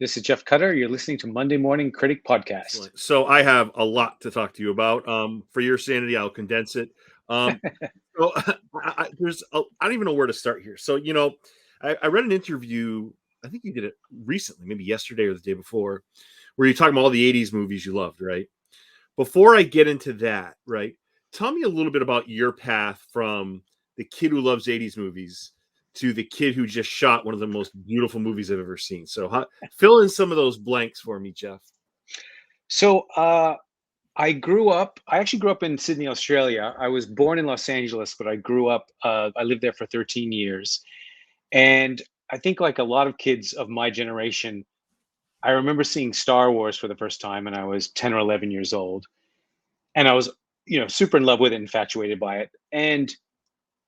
This is Jeff Cutter. You're listening to Monday Morning Critic Podcast. Excellent. So I have a lot to talk to you about. For your sanity, I'll condense it. Um, so I don't even know where to start here. So I read an interview. I think you did it recently, maybe yesterday or the day before, where you're talking about all the '80s movies you loved, right? Before I get into that, right? Tell me a little bit about your path from the kid who loves '80s movies to the kid who just shot one of the most beautiful movies I've ever seen. So fill in some of those blanks for me, Jeff. So, I actually grew up in Sydney, Australia. I was born in Los Angeles, but I lived there for 13 years. And I think, like a lot of kids of my generation, I remember seeing Star Wars for the first time, and I was 10 or 11 years old. And I was, super in love with it, infatuated by it. And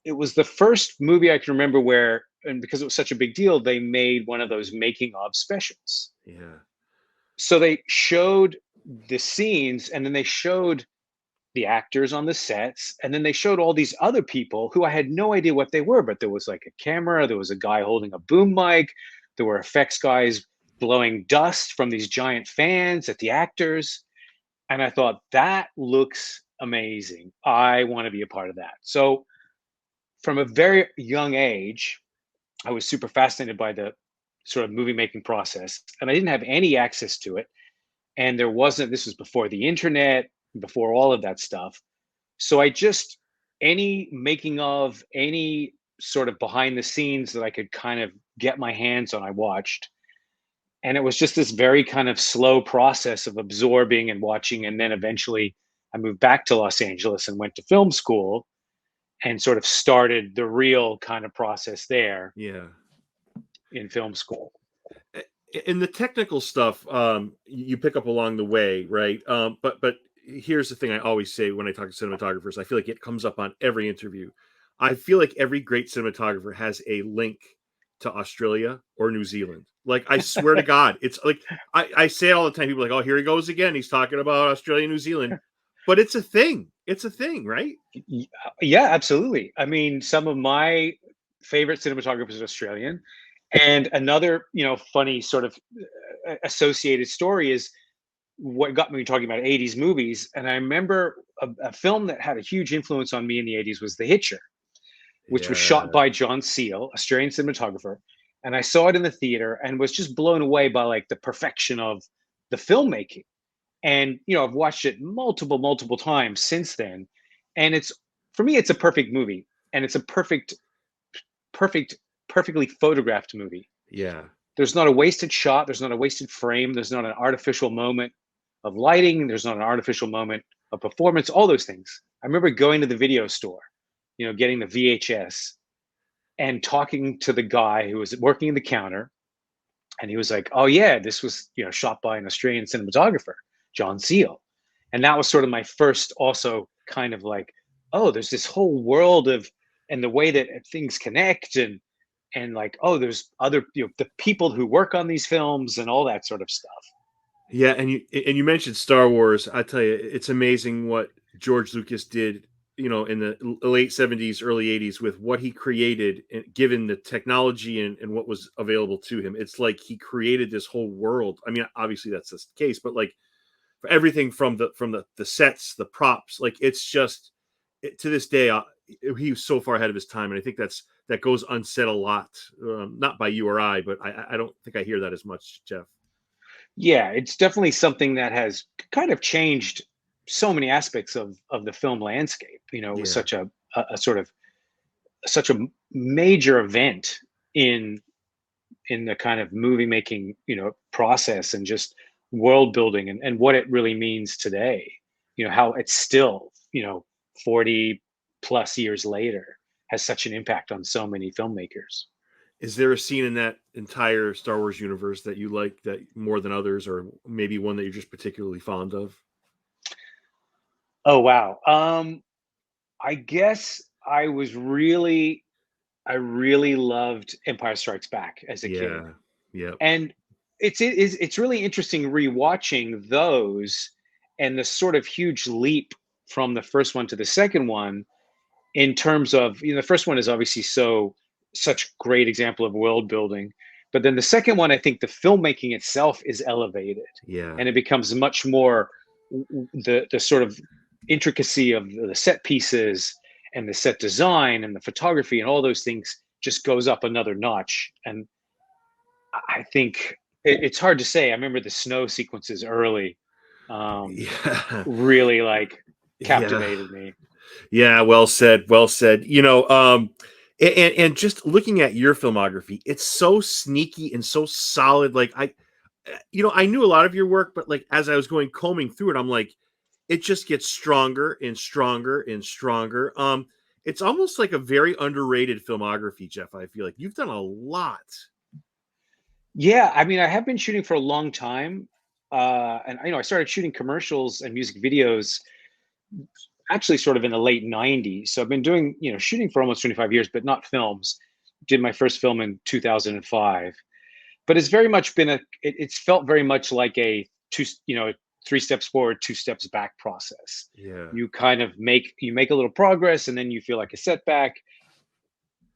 it was the first movie I can remember where, and because it was such a big deal, they made one of those making of specials. Yeah. So they showed the scenes, and then they showed the actors on the sets, and then they showed all these other people who I had no idea what they were, but there was like a camera, there was a guy holding a boom mic, there were effects guys blowing dust from these giant fans at the actors. And I thought, that looks amazing. I want to be a part of that. So from a very young age, I was super fascinated by the sort of movie making process, and I didn't have any access to it. And there wasn't, this was before the internet, before all of that stuff. So I just, any making of, any sort of behind the scenes that I could kind of get my hands on, I watched. And it was just this very kind of slow process of absorbing and watching. And then eventually I moved back to Los Angeles and went to film school and sort of started the real kind of process there Yeah. in film school. In the technical stuff, you pick up along the way, right? But here's the thing I always say when I talk to cinematographers. I feel like it comes up on every interview. I feel like every great cinematographer has a link to Australia or New Zealand. Like, I swear to God, it's like I say it all the time. People are like, oh, here he goes again. He's talking about Australia, New Zealand, but it's a thing. It's a thing, right? Yeah, absolutely. I mean, some of my favorite cinematographers are Australian. And another, funny sort of associated story is what got me talking about 80s movies. And I remember a film that had a huge influence on me in the 80s was The Hitcher, which was shot Yeah. by John Seal, Australian cinematographer. And I saw it in the theater and was just blown away by like the perfection of the filmmaking. And I've watched it multiple times since then. And it's, for me, it's a perfect movie. And it's a perfect perfectly photographed movie. Yeah. There's not a wasted shot, there's not a wasted frame, there's not an artificial moment of lighting, there's not an artificial moment of performance, all those things. I remember going to the video store, getting the VHS and talking to the guy who was working in the counter. And he was like, oh yeah, this was, shot by an Australian cinematographer, John Seal. And that was sort of my first, also kind of like, oh, there's this whole world of, and the way that things connect, and like, oh, there's other, the people who work on these films and all that sort of stuff. Yeah, and you mentioned Star Wars. I tell you, it's amazing what George Lucas did, in the late '70s, early '80s, with what he created, given the technology and what was available to him. It's like he created this whole world. I mean, obviously that's the case, but like for everything from the sets, the props, like it's just to this day, he was so far ahead of his time, and I think that goes unsaid a lot, not by you or I, but I don't think I hear that as much, Jeff. Yeah, it's definitely something that has kind of changed so many aspects of the film landscape. It was Yeah. such a sort of such a major event in in the kind of movie making, process, and just world building, and what it really means today. How it's still, 40 plus years later, has such an impact on so many filmmakers. Is there a scene in that entire Star Wars universe that you like that more than others, or maybe one that you're just particularly fond of? Oh wow. I guess I really loved Empire Strikes Back as a kid. Yeah. Yep. And it's really interesting rewatching those, and the sort of huge leap from the first one to the second one, in terms of, the first one is obviously such great example of world building, But then the second one, I think the filmmaking itself is elevated, Yeah. and it becomes much more the sort of intricacy of the set pieces and the set design and the photography and all those things just goes up another notch. And I think it's hard to say. I remember the snow sequences early, um, Yeah. really like Yeah. captivated me. Yeah, well said, well said. And just looking at your filmography, it's so sneaky and so solid. Like I knew a lot of your work, but like as I was going combing through it, I'm like, it just gets stronger and stronger and stronger. It's almost like a very underrated filmography, Jeff. I feel like you've done a lot. Yeah, I mean, I have been shooting for a long time, and I started shooting commercials and music videos actually sort of in the late '90s. So I've been doing shooting for almost 25 years, but not films. Did my first film in 2005, but it's very much been it's felt very much like a three steps forward, two steps back process. Yeah, You kind of make a little progress, and then you feel like a setback.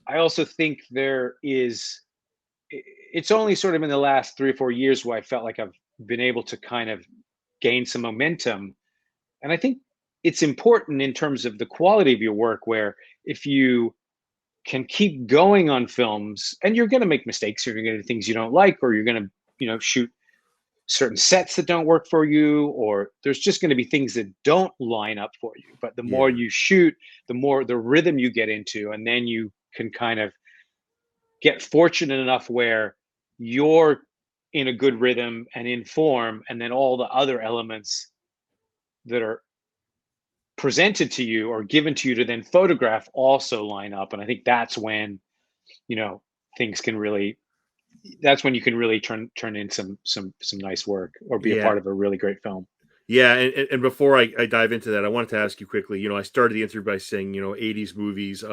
I also think it's only sort of in the last 3 or 4 years where I felt like I've been able to kind of gain some momentum. And I think it's important in terms of the quality of your work, where if you can keep going on films, and you're going to make mistakes, you're going to do things you don't like, or you're going to, shoot certain sets that don't work for you, or there's just going to be things that don't line up for you. But the more yeah, you shoot, the more the rhythm you get into, and then you can kind of get fortunate enough where you're in a good rhythm and in form, and then all the other elements that are presented to you or given to you to then photograph also line up. And I think that's when you know things can really that's when you can really turn in some nice work or be a yeah. part of a really great film. Yeah, and before I dive into that, I wanted to ask you quickly. I started the interview by saying, 80s movies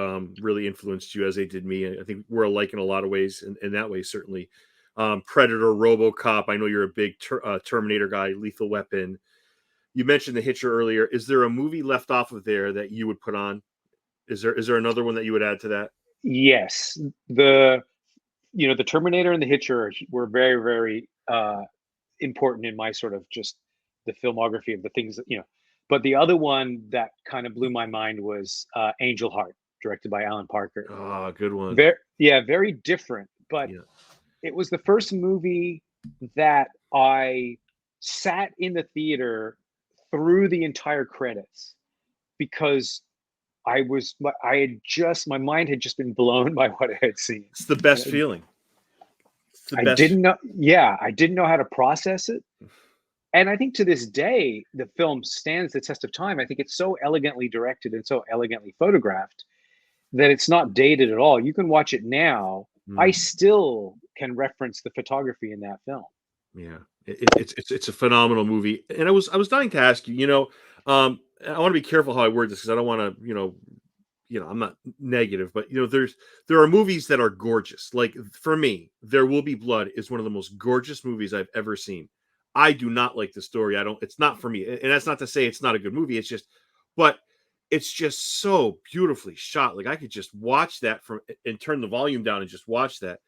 really influenced you as they did me. And I think we're alike in a lot of ways, in that way, certainly. Predator, RoboCop. I know you're a big Terminator guy, Lethal Weapon. You mentioned The Hitcher earlier. Is there a movie left off of there that you would put on? Is there another one that you would add to that? Yes, the Terminator and the Hitcher were very, very important in my sort of just the filmography of the things that. But the other one that kind of blew my mind was Angel Heart, directed by Alan Parker. Ah, good one. Very, yeah, very different, but Yeah, it was the first movie that I sat in the theater through the entire credits, because I had just my mind had just been blown by what I had seen. it's the best And feeling. It's the I best. didn't know, yeah, I didn't know how to process it. And I think to this day, the film stands the test of time. I think it's so elegantly directed and so elegantly photographed that it's not dated at all. You can watch it now. I Mm. still can reference the photography in that film. Yeah, it's a phenomenal movie, and I was dying to ask you. I want to be careful how I word this because I don't want to, I'm not negative, but there are movies that are gorgeous. Like for me, There Will Be Blood is one of the most gorgeous movies I've ever seen. I do not like the story. I don't. It's not for me, and that's not to say it's not a good movie. But it's just so beautifully shot. Like I could just watch that from and turn the volume down and just watch that.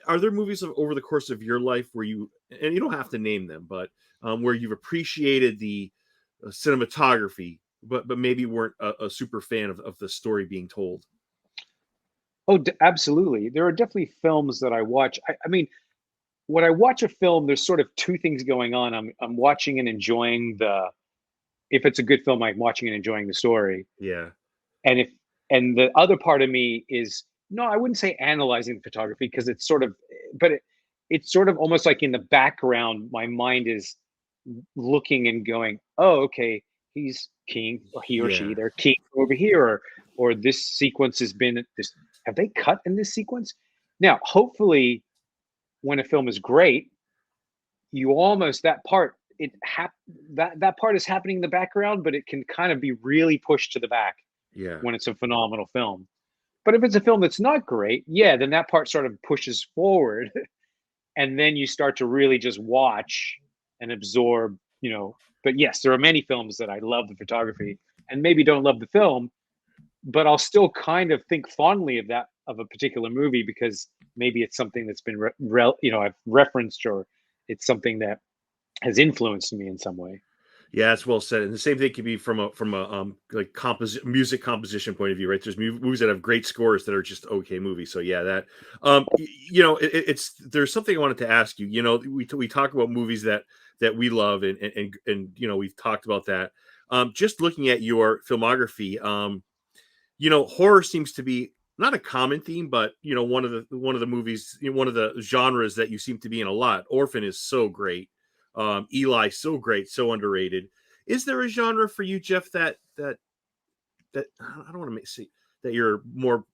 Are there movies over the course of your life where and you don't have to name them, but where you've appreciated the cinematography, but maybe weren't a super fan of the story being told? Oh, absolutely. There are definitely films that I watch. I mean, when I watch a film, there's sort of two things going on. I'm watching and enjoying the if it's a good film, I'm watching and enjoying the story. Yeah, And if and the other part of me is no, I wouldn't say analyzing the photography, because it's sort of but it's sort of almost like in the background, my mind is looking and going, "Oh, okay, he's keying, or he or she, yeah, they're keying over here, or this sequence has been this. Have they cut in this sequence?" Now, hopefully, when a film is great, you almost that part that part is happening in the background, but it can kind of be really pushed to the back yeah, when it's a phenomenal film. But if it's a film that's not great, yeah, then that part sort of pushes forward, and then you start to really just watch and absorb. But yes, there are many films that I love the photography and maybe don't love the film, but I'll still kind of think fondly of that of a particular movie because maybe it's something that's been I've referenced, or it's something that has influenced me in some way. Yeah, that's well said. And the same thing can be from a like music composition point of view, right? There's movies that have great scores that are just okay movies. So yeah, that it's there's something I wanted to ask you. You know, we talk about movies that we love, and you know, we've talked about that. Just looking at your filmography, you know, horror seems to be not a common theme, but you know, one of the movies, you know, one of the genres that you seem to be in a lot. Orphan is so great. Eli, so great, so underrated. Is there a genre for you, Jeff, that I don't want to see that you're more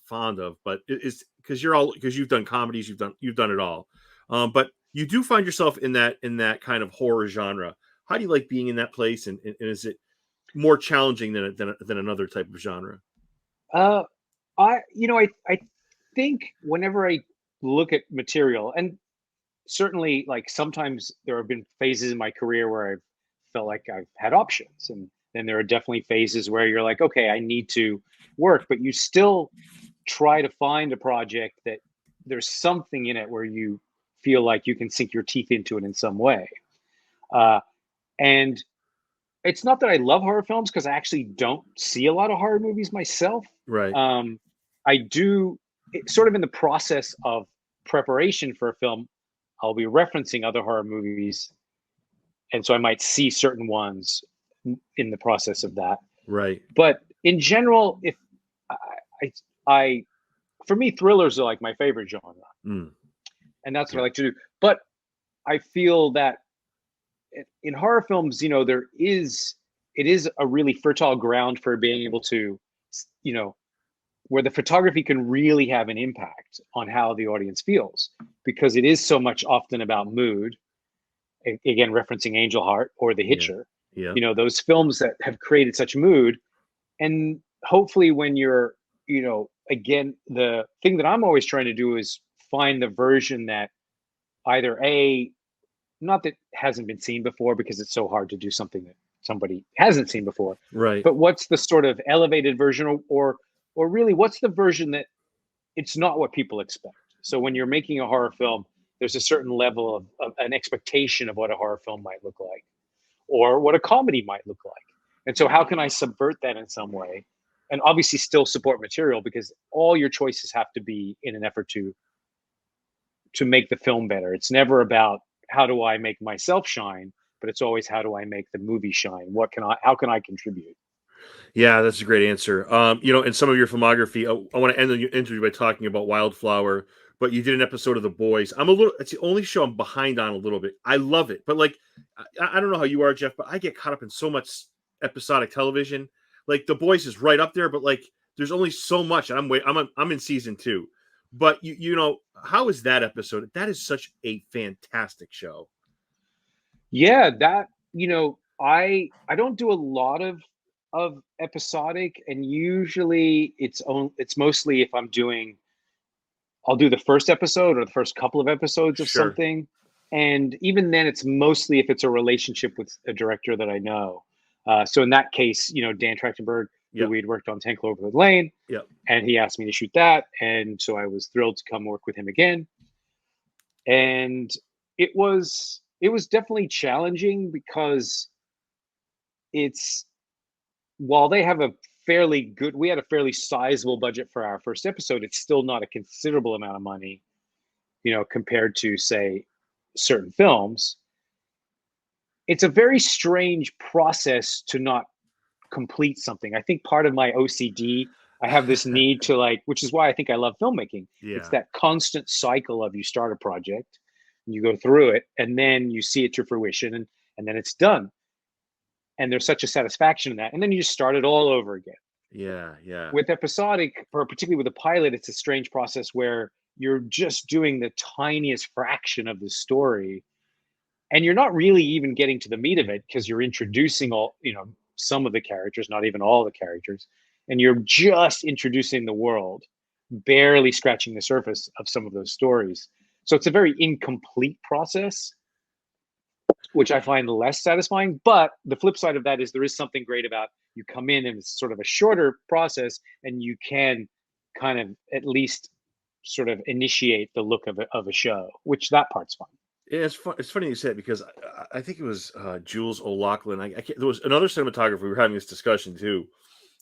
fond of, but it is because you've done comedies, you've done it all, but you do find yourself in that kind of horror genre. How do you like being in that place, and is it more challenging than another type of genre? Uh, I think whenever I look at material, and certainly like sometimes there have been phases in my career where I've felt like I've had options, and then there are definitely phases where you're like, okay, I need to work, but you still try to find a project that there's something in it where you feel like you can sink your teeth into it in some way. Uh, and it's not that I love horror films because I actually don't see a lot of horror movies myself. Right, Um, I do sort of in the process of preparation for a film, I'll be referencing other horror movies, and so I might see certain ones in the process of that. right. But in general, if I, I, I for me, thrillers are like my favorite genre, Mm, and that's what I yeah, like to do. But I feel that in horror films, it is a really fertile ground for being able to, you know, where the photography can really have an impact on how the audience feels, because it is so much often about mood. Again, referencing Angel Heart or The yeah, Hitcher, yeah, those films that have created such mood. And hopefully, when you're, again, the thing that I'm always trying to do is find the version that either a not that hasn't been seen before, because it's so hard to do something that somebody hasn't seen before, right. but what's the sort of elevated version, or really what's the version that it's not what people expect. So when you're making a horror film, there's a certain level of an expectation of what a horror film might look like, or what a comedy might look like. And so how can I subvert that in some way, and obviously still support material, because all your choices have to be in an effort to make the film better. It's never about how do I make myself shine, but it's always how do I make the movie shine? How can I contribute? Yeah, that's a great answer. You know, in some of your filmography, I want to end the interview by talking about Wildflower, but you did an episode of The Boys. It's the only show I'm behind on a little bit. I love it, but like, I don't know how you are, Jeff, but I get caught up in so much episodic television. Like The Boys is right up there, but like, there's only so much, and I'm in season 2. But you know, how is that episode? That is such a fantastic show. Yeah, that, I don't do a lot of episodic, and usually it's mostly if I'm doing I'll do the first episode or the first couple of episodes of Sure. something. And even then, it's mostly if it's a relationship with a director that I know. So in that case, Dan Trachtenberg, who Yep. we had worked on 10 Cloverfield Lane, Yep. and he asked me to shoot that. And so I was thrilled to come work with him again. And it was definitely challenging because it's while they have a we had a fairly sizable budget for our first episode, it's still not a considerable amount of money, compared to, say, certain films. It's a very strange process to not complete something. I think part of my OCD, I have this need to, like, which is why I think I love filmmaking. It's Yeah. that constant cycle of you start a project, and you go through it, and then you see it to fruition, and then it's done. And there's such a satisfaction in that. And then you just start it all over again. Yeah. Yeah. With episodic, or particularly with a pilot, it's a strange process where you're just doing the tiniest fraction of the story, and you're not really even getting to the meat of it because you're introducing some of the characters, not even all the characters, and you're just introducing the world, barely scratching the surface of some of those stories. So it's a very incomplete process, which I find less satisfying. But the flip side of that is there is something great about you come in and it's sort of a shorter process, and you can kind of at least sort of initiate the look of a show, which that part's fun. Yeah, it's funny you said it because I think it was Jules O'Loughlin. I can't, there was another cinematographer. We were having this discussion too,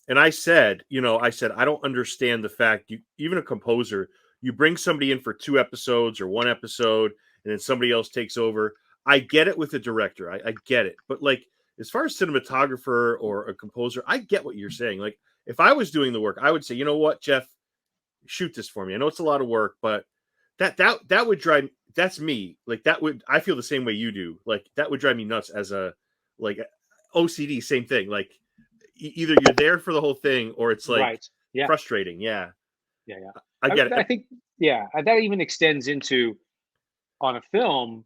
and I said, I don't understand the fact you even a composer, you bring somebody in for 2 episodes or 1 episode, and then somebody else takes over. I get it with a director, I get it, but like as far as cinematographer or a composer, I get what you're saying. Like if I was doing the work, I would say, you know what, Jeff, shoot this for me. I know it's a lot of work, but that would drive. That's me. Like that would I feel the same way you do. Like that would drive me nuts as a like OCD. Same thing. Like either you're there for the whole thing or it's like Right. Yeah. frustrating. Yeah, Yeah. Yeah. I get I it. think, yeah, that even extends into on a film.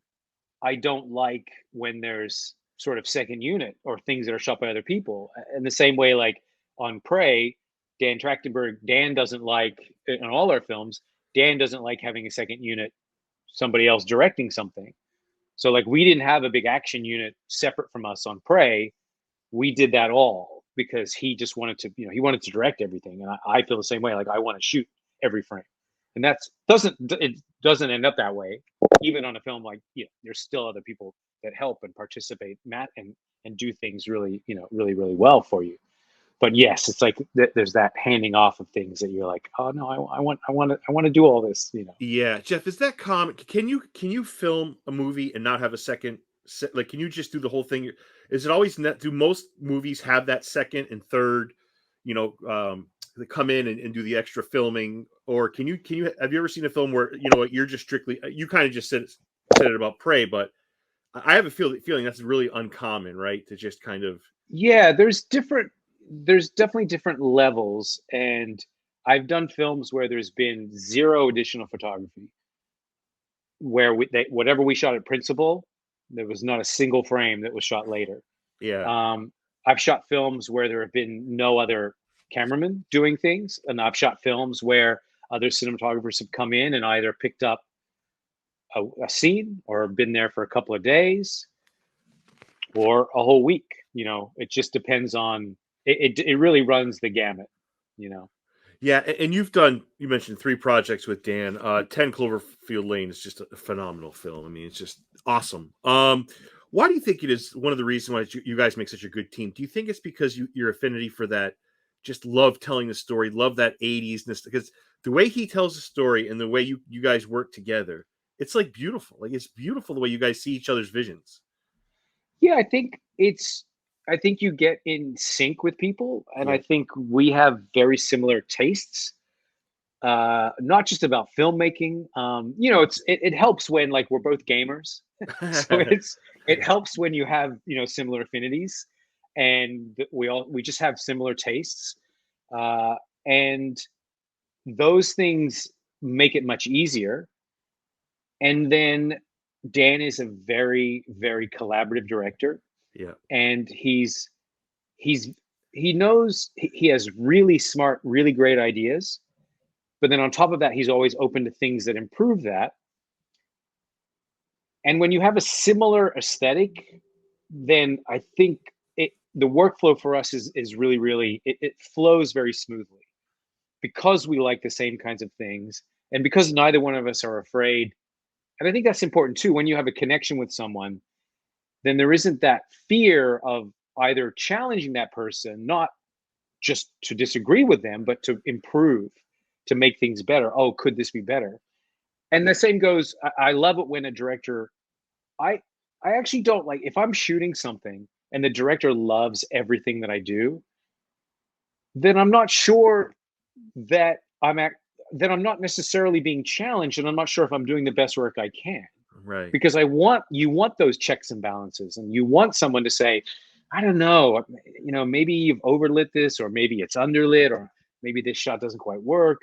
I don't like when there's sort of second unit or things that are shot by other people. In the same way, like on Prey, Dan Trachtenberg, Dan doesn't like in all our films. Dan doesn't like having a second unit, somebody else directing something. So like we didn't have a big action unit separate from us on Prey. We did that all because he just wanted to, he wanted to direct everything, and I feel the same way. Like I want to shoot every frame, and that's doesn't end up that way. Even on a film like there's still other people that help and participate, Matt, and do things really really really well for you. But yes, it's like there's that handing off of things that you're like, oh no, I want to do all this. Yeah, Jeff, is that common? Can you film a movie and not have a second? Like, can you just do the whole thing? Is it always net? Do most movies have that second and third? They come in and do the extra filming, or can you have you ever seen a film where you're just strictly you kind of just said it about Prey, but I have a feeling that's really uncommon, right? To just kind of Yeah, there's definitely different levels, and I've done films where there's been zero additional photography, where whatever we shot at principal, there was not a single frame that was shot later. yeah. um, I've shot films where there have been no other cameramen doing things, and I've shot films where other cinematographers have come in and either picked up a scene or been there for a couple of days or a whole week. It just depends on it really runs the gamut, you know. Yeah, and you mentioned 3 projects with Dan. 10 Cloverfield Lane is just a phenomenal film. I mean, it's just awesome. Why do you think it is one of the reasons why you guys make such a good team? Do you think it's because your affinity for that, just love telling the story, love that 80s-ness? Because the way he tells the story and the way you guys work together, it's like beautiful. Like it's beautiful the way you guys see each other's visions. Yeah, I think you get in sync with people, and I Yeah. think we have very similar tastes. Not just about filmmaking. It helps when like we're both gamers, so it helps when you have similar affinities, and we just have similar tastes, uh, and those things make it much easier. And then Dan is a very very collaborative director, Yeah. and he's he knows he has really smart, really great ideas, but then on top of that, he's always open to things that improve that. And when you have a similar aesthetic, then I think the workflow for us is really really it flows very smoothly because we like the same kinds of things, and because neither one of us are afraid. And I think that's important too. When you have a connection with someone, then there isn't that fear of either challenging that person, not just to disagree with them, but to improve, to make things better. Oh, could this be better? And the same goes. I love it when a director. I I actually don't like if I'm shooting something and the director loves everything that I do, then I'm not sure that that I'm not necessarily being challenged, and I'm not sure if I'm doing the best work I can, Right. because you want those checks and balances, and you want someone to say, I don't know, maybe you've overlit this, or maybe it's underlit, or maybe this shot doesn't quite work.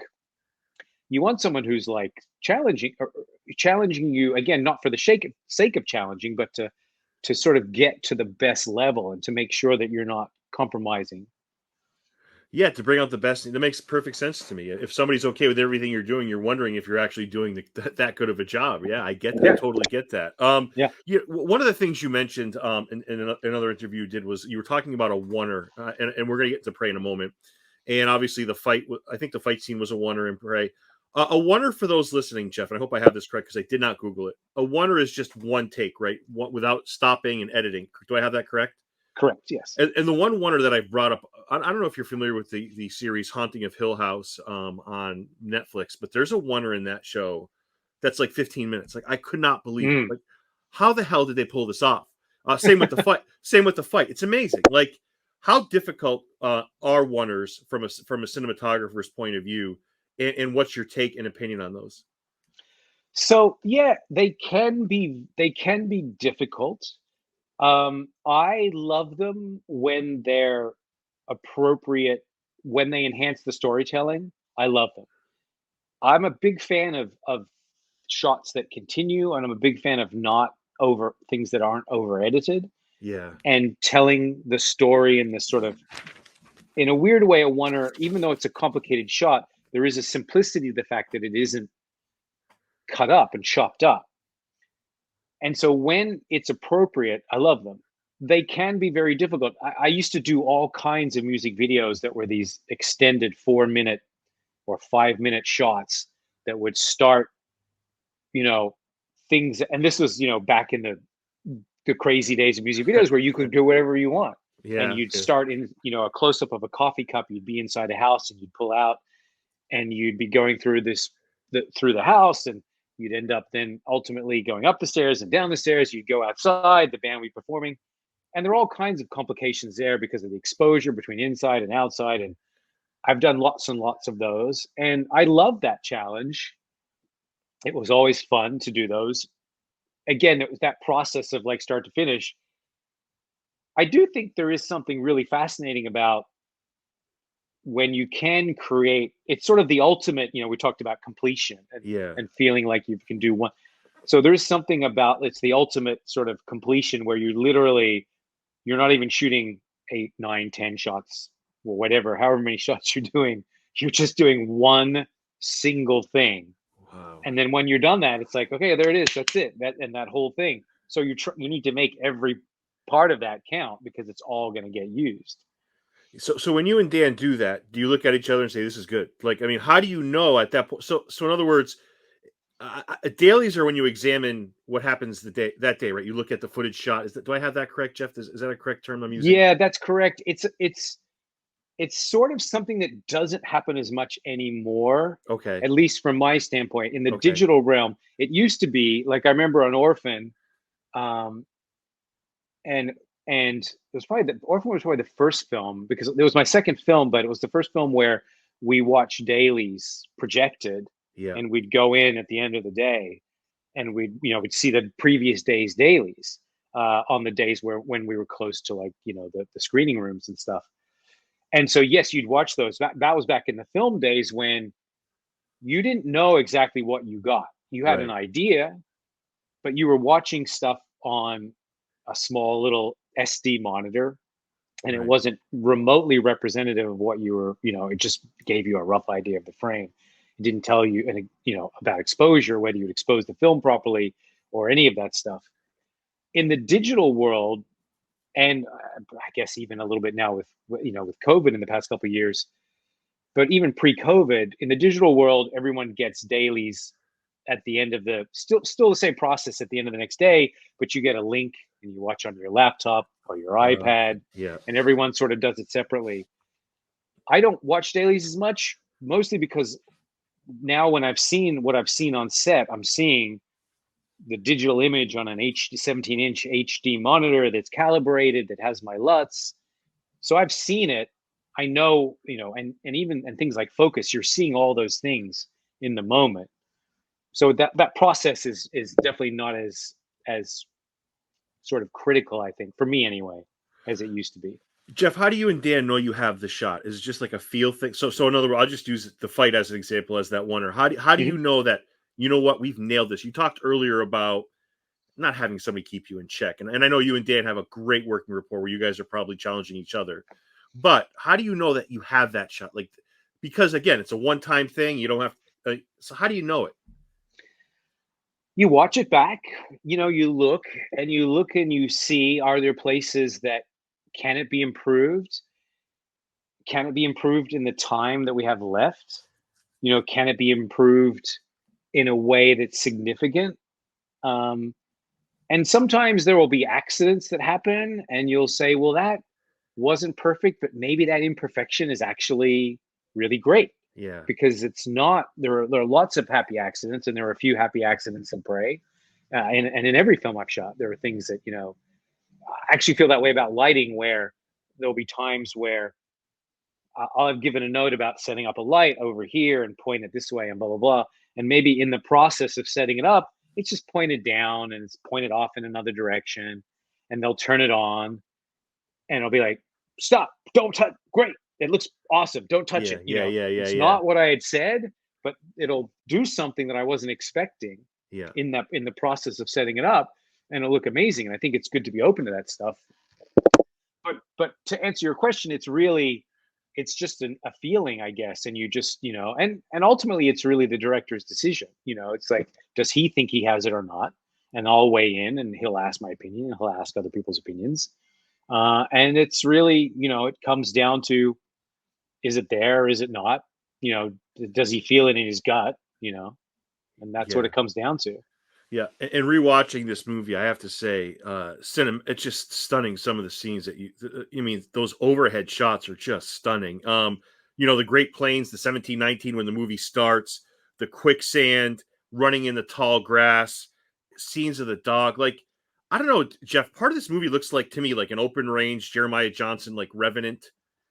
You want someone who's like challenging you again, not for the sake of challenging, but to sort of get to the best level and to make sure that you're not compromising. Yeah, to bring out the best. That makes perfect sense to me. If somebody's okay with everything you're doing, you're wondering if you're actually doing that good of a job. Yeah, I get that. Yeah, Totally get that. yeah, One of the things you mentioned in another interview you did was you were talking about a oneer, and we're gonna get to Prey in a moment. and obviously the fight. I think the fight scene was a oneer in Prey. A oneer for those listening, Jeff, and I hope I have this correct because I did not Google it. A oneer is just one take, right? Without stopping and editing. Do I have that correct? Correct. Yes. And the one oneer that I brought up, I don't know if you're familiar with the series Haunting of Hill House on Netflix, but there's a oneer in that show that's like 15 minutes. Like I could not believe it. Mm. Like how the hell did they pull this off? Same with the fight. Same with the fight. It's amazing. Like how difficult are oneers from a cinematographer's point of view, and what's your take and opinion on those? So yeah, they can be difficult. I love them when they're appropriate, when they enhance the storytelling. I love them. I'm a big fan of shots that continue, and I'm a big fan of not over things that aren't over edited Yeah, and telling the story in this sort of, in a weird way, a oneer, even though it's a complicated shot, there is a simplicity to the fact that it isn't cut up and chopped up. And so when it's appropriate, I love them. They can be very difficult. I used to do all kinds of music videos that were these extended 4 minute or 5 minute shots that would start, you know, things. And this was, back in the crazy days of music videos where you could do whatever you want. And yeah, you'd yeah. start in, a close up of a coffee cup. You'd be inside a house and you'd pull out and you'd be going through through the house, and you'd end up then ultimately going up the stairs and down the stairs. You'd go outside, the band would be performing, and there are all kinds of complications there because of the exposure between inside and outside. And I've done lots and lots of those, and I love that challenge. It was always fun to do those. Again, it was that process of like start to finish. I do think there is something really fascinating about when you can create. It's sort of the ultimate, we talked about completion Yeah. and feeling like you can do one. So there's something about, it's the ultimate sort of completion where you're not even shooting 8, 9, 10 shots or whatever, however many shots you're doing. You're just doing one single thing. Wow. And then when you're done that, it's like, okay, there it is. That's it. That whole thing. So you need to make every part of that count because it's all going to get used. So when you and Dan do that, do you look at each other and say this is good? Like I mean, how do you know at that point? So in other words, dailies are when you examine what happens that day, right? You look at the footage shot. Do I have that correct, Jeff? Is that a correct term I'm using? Yeah, that's correct. It's sort of something that doesn't happen as much anymore, Okay. at least from my standpoint. In the Okay. digital realm, it used to be like, I remember on Orphan, um, and it was probably the Orphan was probably the first film because it was my second film, but it was the first film where we watched dailies projected, Yeah. and we'd go in at the end of the day, and we'd see the previous day's dailies on the days when we were close to, like, the screening rooms and stuff. And so yes, you'd watch those. That was back in the film days when you didn't know exactly what you got. You had an Right. idea, but you were watching stuff on a small little SD monitor, and it Right. wasn't remotely representative of what you were, it just gave you a rough idea of the frame. It didn't tell you any, about exposure, whether you'd expose the film properly or any of that stuff. In the digital world, and I guess even a little bit now with COVID in the past couple of years, but even pre-COVID, in the digital world, everyone gets dailies at the end of the still the same process at the end of the next day, but you get a link and you watch on your laptop or your iPad, Yeah. and everyone sort of does it separately. I don't watch dailies as much, mostly because now when I've seen what I've seen on set, I'm seeing the digital image on an 17-inch HD monitor that's calibrated, that has my LUTs. So I've seen it. I know, and even and things like focus, you're seeing all those things in the moment. So that process is definitely not as sort of critical, I think, for me anyway, as it used to be. Jeff, how do you and Dan know you have the shot? Is it just like a feel thing? So in other words, I'll just use the fight as an example, as that one. Or how do you Mhm. know that you know what we've nailed this? You talked earlier about not having somebody keep you in check, and I know you and Dan have a great working rapport where you guys are probably challenging each other. But how do you know that you have that shot? Like because again, it's a one time thing. You don't have. So how do you know it? You watch it back, you look and you see, are there places that can it be improved? can it be improved in the time that we have left? Can it be improved in a way that's significant? Um, and sometimes there will be accidents that happen, and you'll say, well, that wasn't perfect, but maybe that imperfection is actually really great Yeah. because it's not, there are lots of happy accidents, and there are a few happy accidents in Prey. And in every film I've shot, there are things that, I actually feel that way about lighting, where there'll be times where I'll have given a note about setting up a light over here and point it this way and blah, blah, blah. And maybe in the process of setting it up, it's just pointed down and it's pointed off in another direction. And they'll turn it on and I'll be like, stop, don't touch. Great. It looks awesome. Don't touch Yeah. it. Yeah. Yeah. Yeah. It's Yeah. not what I had said, but it'll do something that I wasn't expecting Yeah. in the process of setting it up. And it'll look amazing. And I think it's good to be open to that stuff. But to answer your question, it's just a feeling, I guess. And you just, and ultimately it's really the director's decision. It's like, does he think he has it or not? And I'll weigh in and he'll ask my opinion and he'll ask other people's opinions. And it's really, it comes down to, is it there? Is it not? Does he feel it in his gut? And that's what Yeah. it comes down to. Yeah, and rewatching this movie, I have to say, it's just stunning. Some of the scenes that you mean, those overhead shots are just stunning. The Great Plains, the 1719 when the movie starts, the quicksand, running in the tall grass, scenes of the dog. Like, I don't know, Jeff. Part of this movie looks like to me like an open range Jeremiah Johnson, like Revenant,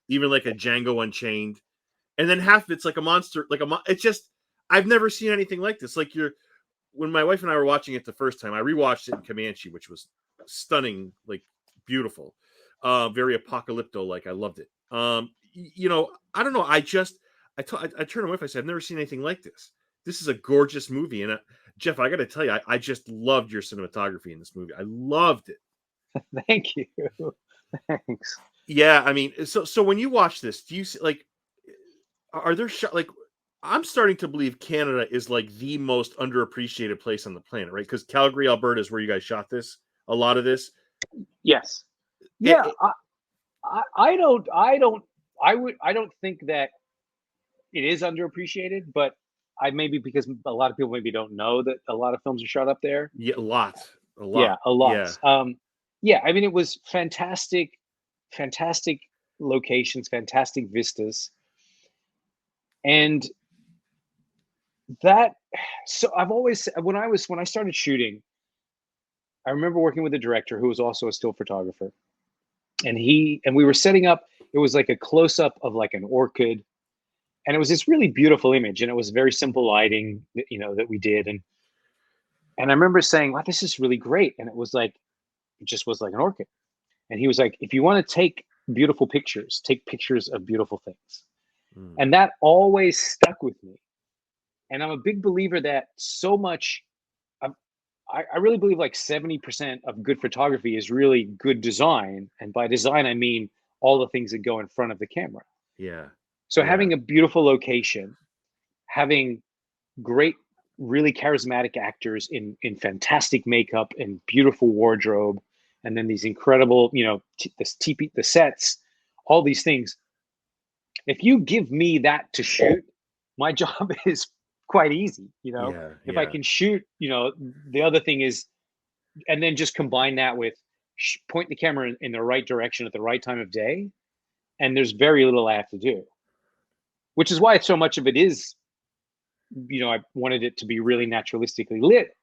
even like a Django Unchained, and then half of it's like a monster, it's just I've never seen anything like this. Like when my wife and I were watching it the first time, I rewatched it in Comanche, which was stunning, like beautiful, very apocalypto. Like I loved it. I don't know. I turned to my wife. I said, I've never seen anything like this. This is a gorgeous movie. And Jeff, I got to tell you, I just loved your cinematography in this movie. I loved it. Thank you. Thanks. Yeah, I mean, so when you watch this, do you see like, are there like I'm starting to believe Canada is like the most underappreciated place on the planet, right? Because Calgary, Alberta is where you guys shot this, a lot of this. Yes. It, Yeah. it, I don't think that it is underappreciated, but I maybe because a lot of people maybe don't know that a lot of films are shot up there. yeah, a Yeah, lot. a lot. Yeah, Yeah, I mean it was fantastic, fantastic locations, fantastic vistas, and that. So I've always when I started shooting, I remember working with a director who was also a still photographer, and we were setting up. It was like a close up of like an orchid, and it was this really beautiful image, and it was very simple lighting, that we did, and I remember saying, wow, this is really great. And it just was like an orchid. And he was like, if you want to take beautiful pictures, take pictures of beautiful things. mm, And that always stuck with me. And I'm a big believer that so much, I really believe like 70% of good photography is really good design. And by design, I mean all the things that go in front of the camera. yeah, So yeah, having a beautiful location, having great, really charismatic actors in fantastic makeup and beautiful wardrobe, and then these incredible, the sets, all these things. If you give me that to shoot, my job is quite easy. yeah, If I yeah. can shoot, the other thing is, and then just combine that with point the camera in the right direction at the right time of day, and there's very little I have to do. Which is why so much of it is, I wanted it to be really naturalistically lit,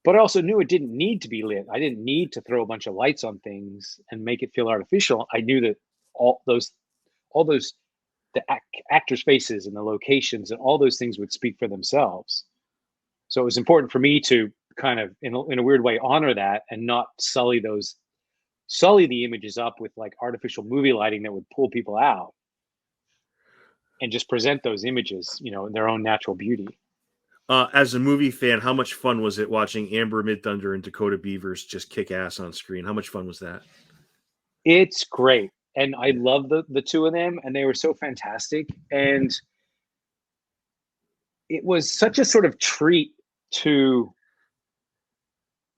but I also knew it didn't need to be lit. I didn't need to throw a bunch of lights on things and make it feel artificial. I knew that all those, all those, actors' faces and the locations and all those things would speak for themselves. So it was important for me to kind of, in a weird way, honor that and not sully the images up with like artificial movie lighting that would pull people out, and just present those images, in their own natural beauty. As a movie fan, how much fun was it watching Amber Midthunder and Dakota Beavers just kick ass on screen? How much fun was that? It's great. And I Yeah, love the two of them, and they were so fantastic. And it was such a sort of treat to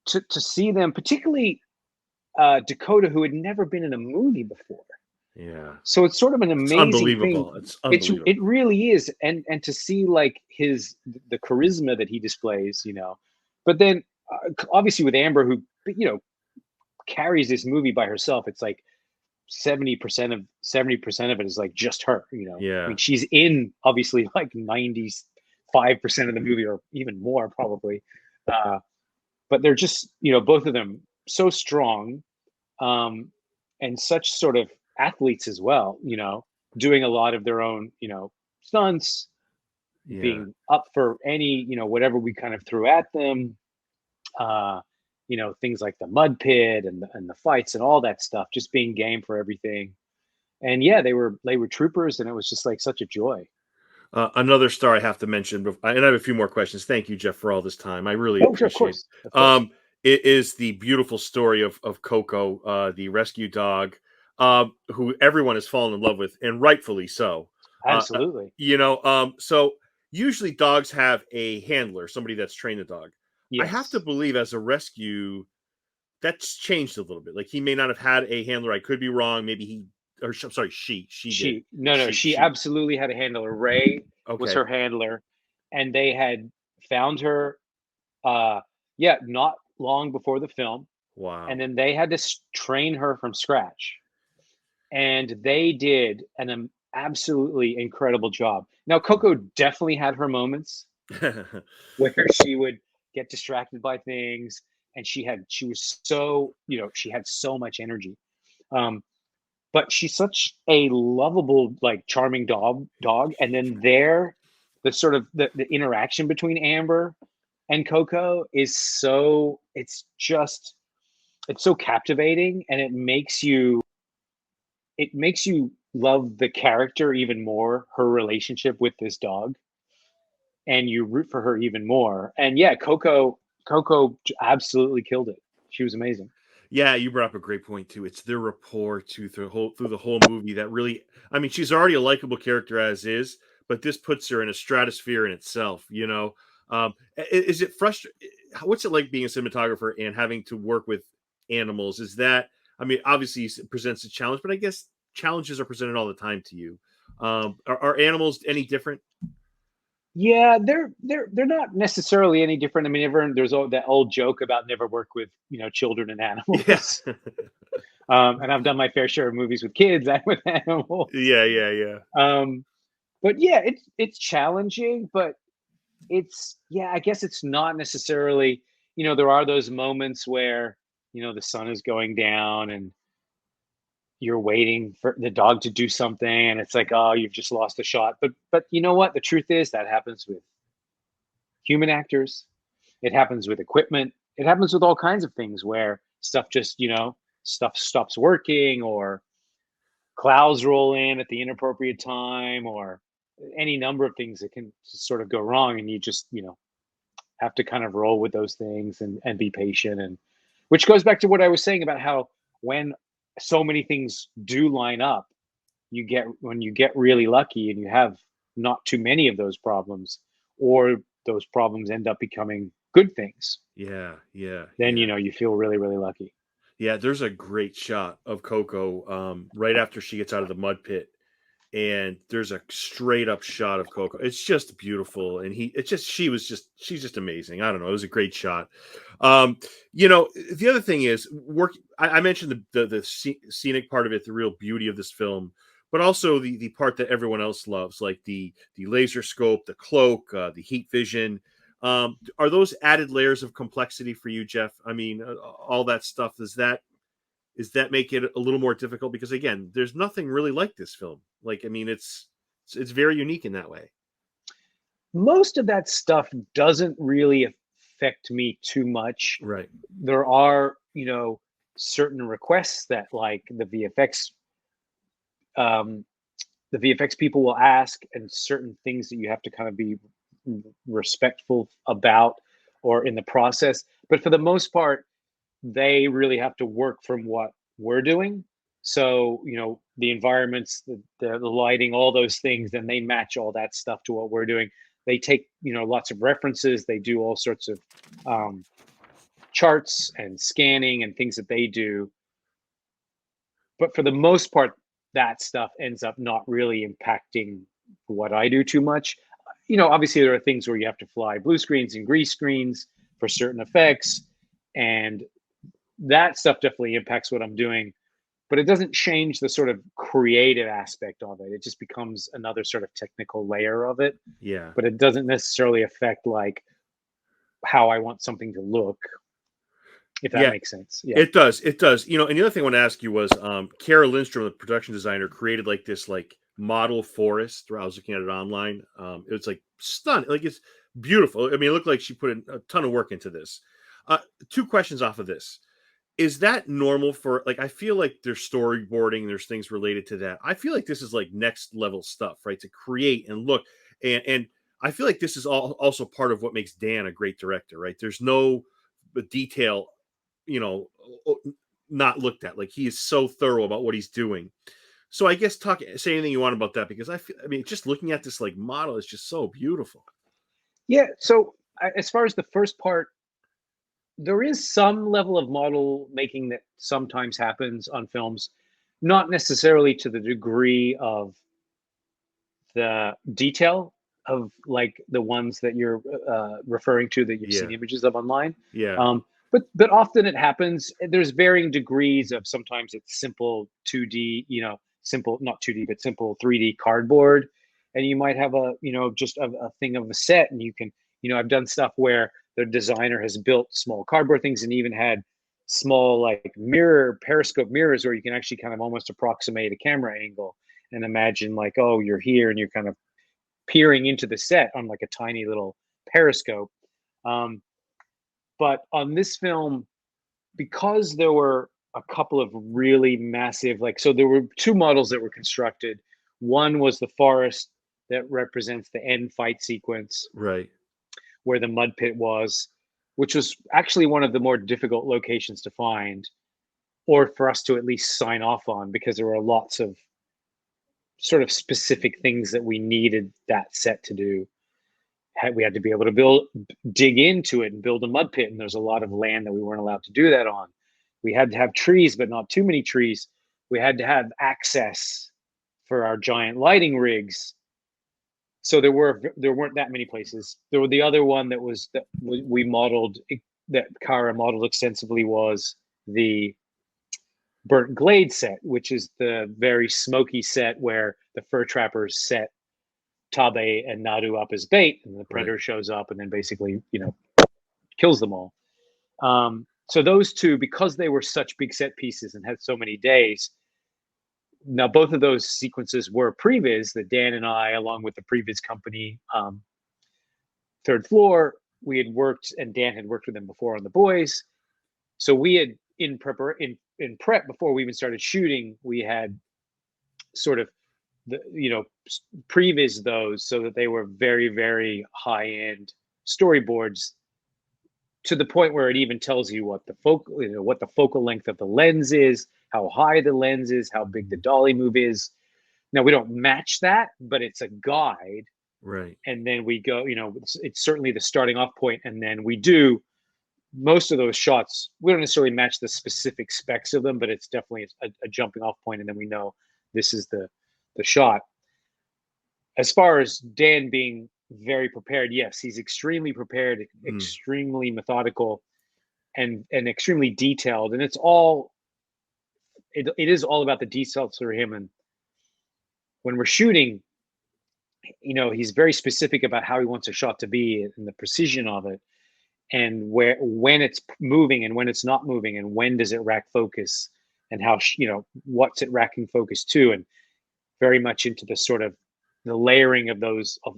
to see them, particularly Dakota, who had never been in a movie before. Yeah. So it's sort of an It's amazing thing. unbelievable. It's unbelievable. It really is, and to see like the charisma that he displays, you know. But then obviously with Amber, who you know carries this movie by herself, it's like 70% of it is like just her, you know. I Yeah. mean, she's in obviously like 95% of the movie, or even more probably. Uh, but they're just, you know, both of them so strong, um, and such sort of athletes as well, you know, doing a lot of their own, you know, stunts, Yeah. being up for any, you know, whatever we kind of threw at them. Uh, you know, things like the mud pit and the fights and all that stuff, just being game for everything. And yeah, they were troopers, and it was just like such a joy. Another star I have to mention, and I have a few more questions. Thank you, Jeff, for all this time. I really Oh, sure, appreciate it. of course, It is the beautiful story of Coco, the rescue dog, who everyone has fallen in love with, and rightfully so. Uh, uh, absolutely. so usually dogs have a handler, somebody that's trained the dog. I have to Yes, believe as a rescue, that's changed a little bit. Like he may not have had a handler. I could be wrong. Maybe he, or I'm sorry, she did. she no no she absolutely had a handler. Ray was Okay. her handler, and they had found her. Yeah, not long before the film, and Wow. then they had to train her from scratch, and they did an absolutely incredible job. Now, Coco definitely had her moments where she would get distracted by things, and she was so, you know, she had so much energy. Um, but she's such a lovable, like charming dog. And then the sort of the interaction between Amber and Coco is so it's so captivating, and it makes you love the character even more, her relationship with this dog, and you root for her even more. And yeah, Coco absolutely killed it. She was amazing. Yeah, you brought up a great point too. It's their rapport to through the whole movie that really. I mean, she's already a likable character as is, but this puts her in a stratosphere in itself. You know, is it frustrating? What's it like being a cinematographer and having to work with animals? Is that? I mean, obviously it presents a challenge, but I guess challenges are presented all the time to you. Are animals any different? Yeah, they're not necessarily any different. I mean, everyone, there's that old joke about never work with, you know, children and Yeah, animals. And I've done my fair share of movies with kids and with animals. yeah. Um, but yeah, it's challenging, but it's yeah, I guess it's not necessarily, you know, there are those moments where, you know, the sun is going down and you're waiting for the dog to do something, and it's like, oh, you've just lost a shot. But you know what? The truth is that happens with human actors. It happens with equipment. It happens with all kinds of things where stuff just, you know, stuff stops working, or clouds roll in at the inappropriate time, or any number of things that can sort of go wrong. And you just, you know, have to kind of roll with those things and be patient. And which goes back to what I was saying about how when so many things do line up, when you get really lucky and you have not too many of those problems, or those problems end up becoming good things, then you Yeah. know you feel really really lucky. Yeah, there's a great shot of Coco right after she gets out of the mud pit, and there's a straight up shot of Coco. It's just beautiful, and she's just amazing. I don't know, it was a great shot. Um, the other thing is work. I mentioned the scenic part of it, the real beauty of this film, but also the part that everyone else loves, like the laser scope, the cloak, the heat vision. Are those added layers of complexity for you, Jeff? I mean, all that stuff. Does that make it a little more difficult? Because again, there's nothing really like this film. Like, I mean, it's very unique in that way. Most of that stuff doesn't really affect me too much. Right. There are, you know, certain requests that like um, the VFX people will ask, and certain things that you have to kind of be respectful about or in the process. But for the most part, they really have to work from what we're doing. So, you know, the environments, the lighting, all those things, then they match all that stuff to what we're doing. They take, you know, lots of references. They do all sorts of um, charts and scanning and things that they do. But for the most part, that stuff ends up not really impacting what I do too much. You know, obviously there are things where you have to fly blue screens and green screens for certain effects, and that stuff definitely impacts what I'm doing, but it doesn't change the sort of creative aspect of it. It just becomes another sort of technical layer of it, Yeah. but it doesn't necessarily affect like how I want something to look, if that Yeah. makes sense. Yeah. It does. It does. And the other thing I want to ask you was, Kara Lindstrom, the production designer, created like this like model forest. Where I was looking at it online. It was like stunning. Like it's beautiful. I mean, it looked like she put in a ton of work into this. Uh, Two questions off of this. Is that normal for like? I feel like there's storyboarding. There's things related to that. I feel like this is like next level stuff, right? To create and look and I feel like this is also part of what makes Dan a great director, right? There's no detail you know not looked at. Like he is so thorough about what he's doing. So I guess say anything you want about that because I mean just looking at this like model is just so beautiful. Yeah. So as far as the first part, there is some level of model making that sometimes happens on films, not necessarily to the degree of the detail of like the ones that you're referring to that you've seen Yeah, images of online. yeah, But often it happens. There's varying degrees of sometimes it's simple 2D, simple not 2D but simple 3D cardboard, and you might have a just a thing of a set, and you can I've done stuff where the designer has built small cardboard things and even had small like periscope mirrors where you can actually kind of almost approximate a camera angle and imagine like, oh, you're here and you're kind of peering into the set on like a tiny little periscope. Um, but on this film, because there were a couple of really massive, like, so there were two models that were constructed. One was the forest that represents the end fight sequence right, where the mud pit was, which was actually one of the more difficult locations to find, or for us to at least sign off on, because there were lots of sort of specific things that we needed that set to do. We had to be able to dig into it and build a mud pit, and there's a lot of land that we weren't allowed to do that on. We had to have trees, but not too many trees. We had to have access for our giant lighting rigs. So there weren't that many places. There were the other one that we modeled, that Kara modeled extensively, was the Burnt Glade set, which is the very smoky set where the fur trappers set Tabe and Nadu up as bait, and the right. predator shows up and then basically, kills them all. So those two, because they were such big set pieces and had so many days, now both of those sequences were previs that Dan and I, along with the previous company, Third Floor, we had worked, and Dan had worked with them before on The Boys. So we had in prep before we even started shooting, we had sort of the previs those so that they were very very high end storyboards, to the point where it even tells you what the focal length of the lens is, how high the lens is, how big the dolly move is. Now we don't match that, but it's a guide, Right. and then we go, it's certainly the starting off point, and then we do most of those shots. We don't necessarily match the specific specs of them, but it's definitely a jumping off point, and then we know this is the shot. As far as Dan being very prepared, yes, he's extremely prepared, Mm. extremely methodical, and extremely detailed. And it is all about the details for him. And when we're shooting, he's very specific about how he wants a shot to be and the precision of it, and when it's moving and when it's not moving, and when does it rack focus, and how what's it racking focus to, and very much into the sort of the layering of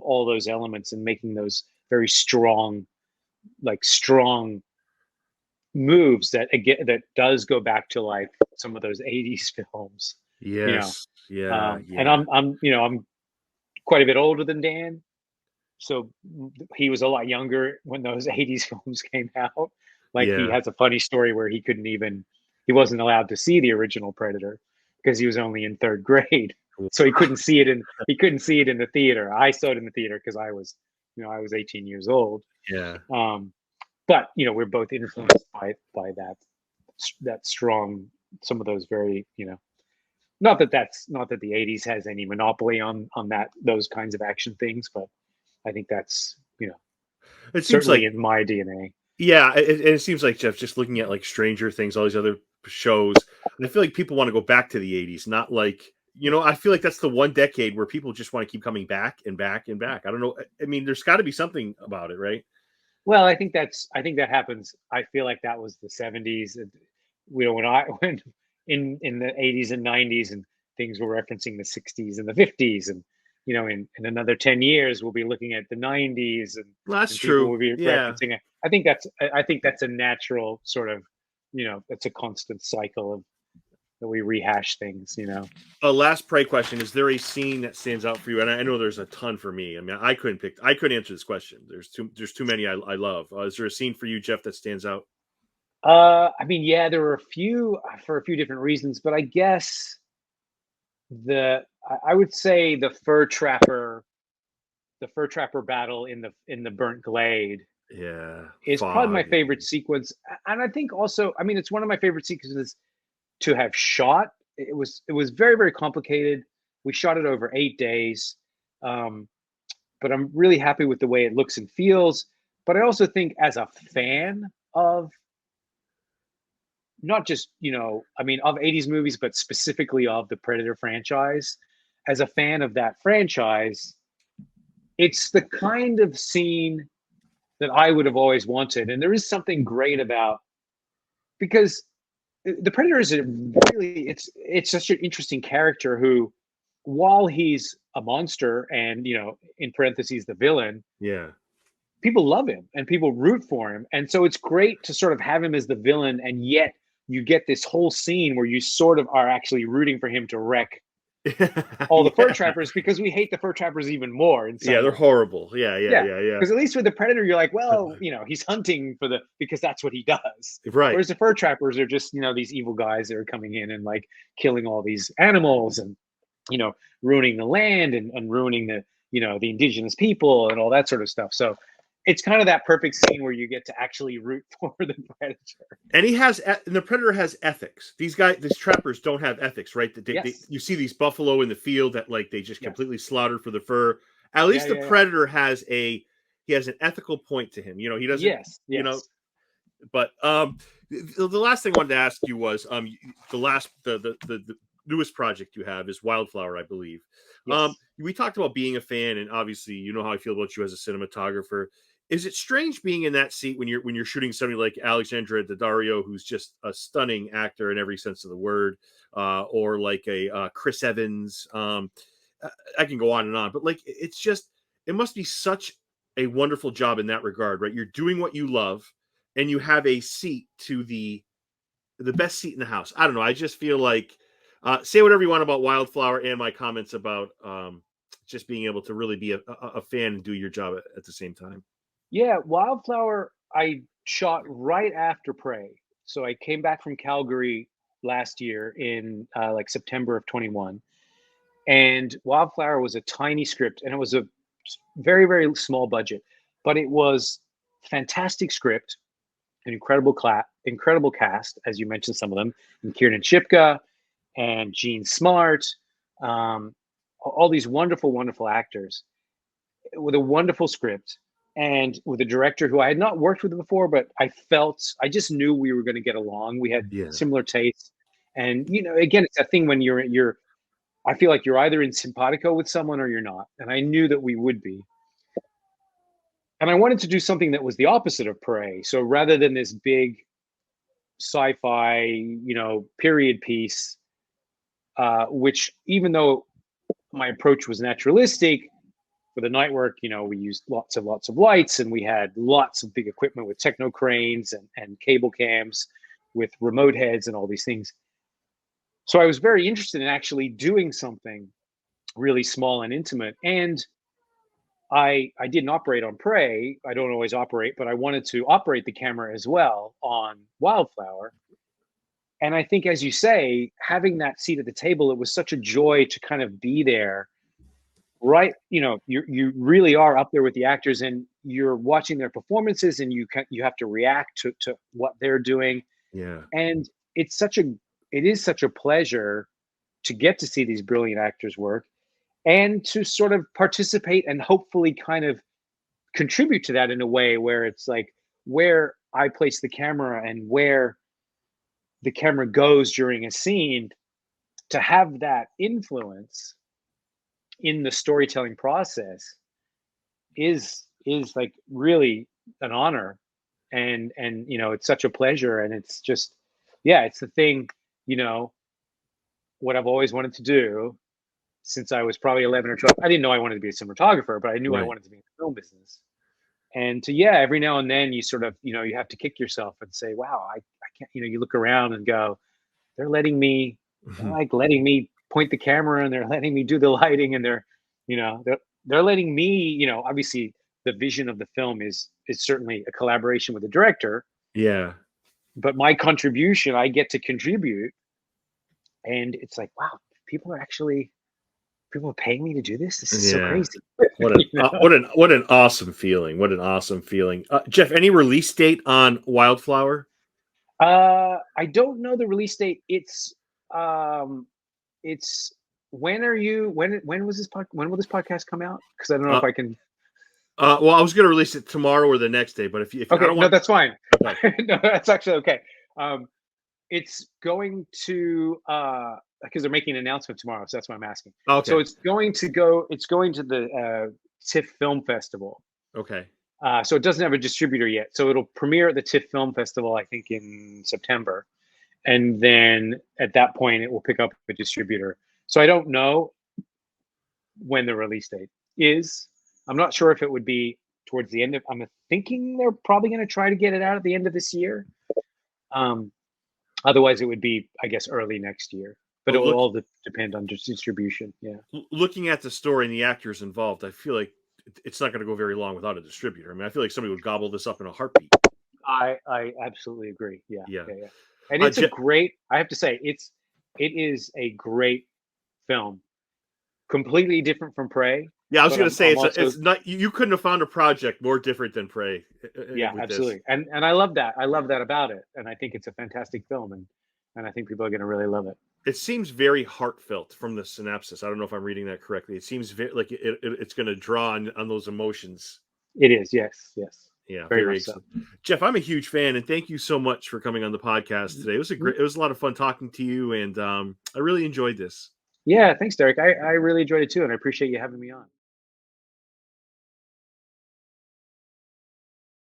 all those elements and making those very strong, like strong moves that again that does go back to like some of those 80s films, you know. Yes. Yeah. And Yeah. I'm quite a bit older than Dan, so he was a lot younger when those 80s films came out. Like, he Yeah. has a funny story where he wasn't allowed to see the original Predator because he was only in third grade. So he couldn't see it in the theater. I saw it in the theater because I was 18 years old. Yeah. Um, but we're both influenced by that strong, some of those very not that the '80s has any monopoly on those kinds of action things, but I think that's It seems certainly like in my DNA. yeah, it seems like Jeff just looking at like Stranger Things, all these other shows. I feel like people want to go back to the '80s, not like I feel like that's the one decade where people just want to keep coming back and back and back. I don't know. I mean, there's got to be something about it, right? Well, I think that happens. I feel like that was the '70s. And, when I when in the '80s and '90s, and things were referencing the '60s and the '50s, and in another 10 years we'll be looking at the '90s, Well, that's and people true. will be Yeah. referencing it. I think that's a natural sort of, it's a constant cycle of that we rehash things. A last prey question: is there a scene that stands out for you? And I know there's a ton for me. I mean, I couldn't answer this question. There's too many I love. Is there a scene for you, Jeff, that stands out? I mean, yeah, there were a few for a few different reasons, but I guess I would say the fur trapper battle in the burnt glade Yeah, is probably my fog. favorite sequence. And I think also, I mean, it's one of my favorite sequences to have shot. It was very, very complicated. We shot it over 8 days. Um, but I'm really happy with the way it looks and feels. But I also think, as a fan of not just, I mean, of '80s movies, but specifically of the Predator franchise, as a fan of that franchise, it's the kind of scene that I would have always wanted. And there is something great about, because the Predator is it's such an interesting character who, while he's a monster and, in parentheses, the villain, Yeah. people love him and people root for him. And so it's great to sort of have him as the villain, and yet you get this whole scene where you sort of are actually rooting for him to wreck all the fur Yeah. trappers, because we hate the fur trappers even more in Yeah, some they're way. horrible. Yeah, yeah, Yeah, yeah, yeah. because at least with the Predator, you're like, well, he's hunting because that's what he does. Right. Whereas the fur trappers are just, these evil guys that are coming in and like killing all these animals, and you know ruining the land, and ruining the indigenous people and all that sort of stuff. So it's kind of that perfect scene where you get to actually root for the Predator. And and the predator has ethics. These trappers don't have ethics, right? Yes. You see these buffalo in the field that like they just Yeah. completely slaughtered for the fur. At Yeah. least the Yeah. Yeah. predator he has an ethical point to him. He doesn't, Yes. you know, Yes. but the last thing I wanted to ask you was the last the newest project you have is Wildflower, I believe. Yes. We talked about being a fan, and obviously you know how I feel about you as a cinematographer. Is it strange being in that seat when you're shooting somebody like Alexandra Daddario, who's just a stunning actor in every sense of the word, or like a Chris Evans? I can go on and on, but like it's just it must be such a wonderful job in that regard, right? You're doing what you love, and you have a seat to the best seat in the house. I don't know. I just feel like say whatever you want about Wildflower and my comments about just being able to really be a fan and do your job at the same time. Yeah. Wildflower, I shot right after Prey. So I came back from Calgary last year in like September of 21. And Wildflower was a tiny script, and it was a very, very small budget, but it was fantastic script, an incredible cast, as you mentioned some of them, and Kiernan Shipka and Gene Smart, um, all these wonderful, wonderful actors with a wonderful script, and with a director who I had not worked with before, but I just knew we were going to get along. We had Yeah. similar tastes, and again, it's a thing when you're. I feel like you're either in simpatico with someone or you're not, and I knew that we would be. And I wanted to do something that was the opposite of Prey. So rather than this big sci-fi, period piece, which, even though my approach was naturalistic, for the night work, we used lots of lights, and we had lots of big equipment with techno cranes and cable cams with remote heads and all these things. So I was very interested in actually doing something really small and intimate. And I didn't operate on Prey. I don't always operate, but I wanted to operate the camera as well on Wildflower. And I think, as you say, having that seat at the table, it was such a joy to kind of be there. Right, you really are up there with the actors, and you're watching their performances, and you have to react to what they're doing. Yeah. And it is such a pleasure to get to see these brilliant actors work and to sort of participate and hopefully kind of contribute to that in a way where it's like where I place the camera and where the camera goes during a scene, to have that influence in the storytelling process is like really an honor, and it's such a pleasure, and it's just, yeah, it's the thing, you know what I've always wanted to do since I was probably 11 or 12. I didn't know I wanted to be a cinematographer, but I knew I Right. wanted to be in the film business. And to, yeah, every now and then you sort of, you have to kick yourself and say, wow, I can't, you look around and go, they're letting me, they're like letting me point the camera, and they're letting me do the lighting, and they're letting me, obviously the vision of the film is certainly a collaboration with the director, Yeah. but my contribution, I get to contribute. And it's like, wow, people are actually people are paying me to do this. This is so Yeah. crazy. you know? What an awesome feeling. What an awesome feeling. Jeff, any release date on Wildflower? I don't know the release date. Um, it's when was when will this podcast come out? Because I don't know Uh, if I can. well, I was going to release it tomorrow or the next day, but if I Okay, don't no, want, that's fine. okay, No, that's actually okay. Um, it's going to because they're making an announcement tomorrow, so that's why I'm asking. So okay, it's going to the TIFF Film Festival. okay, So it doesn't have a distributor yet. So it'll premiere at the TIFF Film Festival, I think, in September, and then at that point, it will pick up a distributor. So I don't know when the release date is. I'm not sure if it would be towards the end of. I'm thinking they're probably going to try to get it out at the end of this year. Um, Otherwise, it would be, I guess, early next year. But it well, will all depend on distribution. Yeah, looking at the story and the actors involved, I feel like it's not going to go very long without a distributor. I mean, I feel like somebody would gobble this up in a heartbeat. I absolutely agree. Yeah, Yeah. yeah, yeah. And it's a Je- great. I have to say, it is a great film. Completely different from Prey, yeah, I was but going to say I'm also, it's not, you couldn't have found a project more different than Prey yeah, with this. absolutely. And I love that. I love that about it. And I think it's a fantastic film, and I think people are going to really love it. It seems very heartfelt from the synopsis. I don't know if I'm reading that correctly. It seems very like it's going to draw on those emotions. It is. Yes. Yes. Yeah, Very very much so. excited. Jeff, I'm a huge fan, and thank you so much for coming on the podcast today. It was a lot of fun talking to you, and I really enjoyed this. Yeah. Thanks, Derek. I really enjoyed it too, and I appreciate you having me on.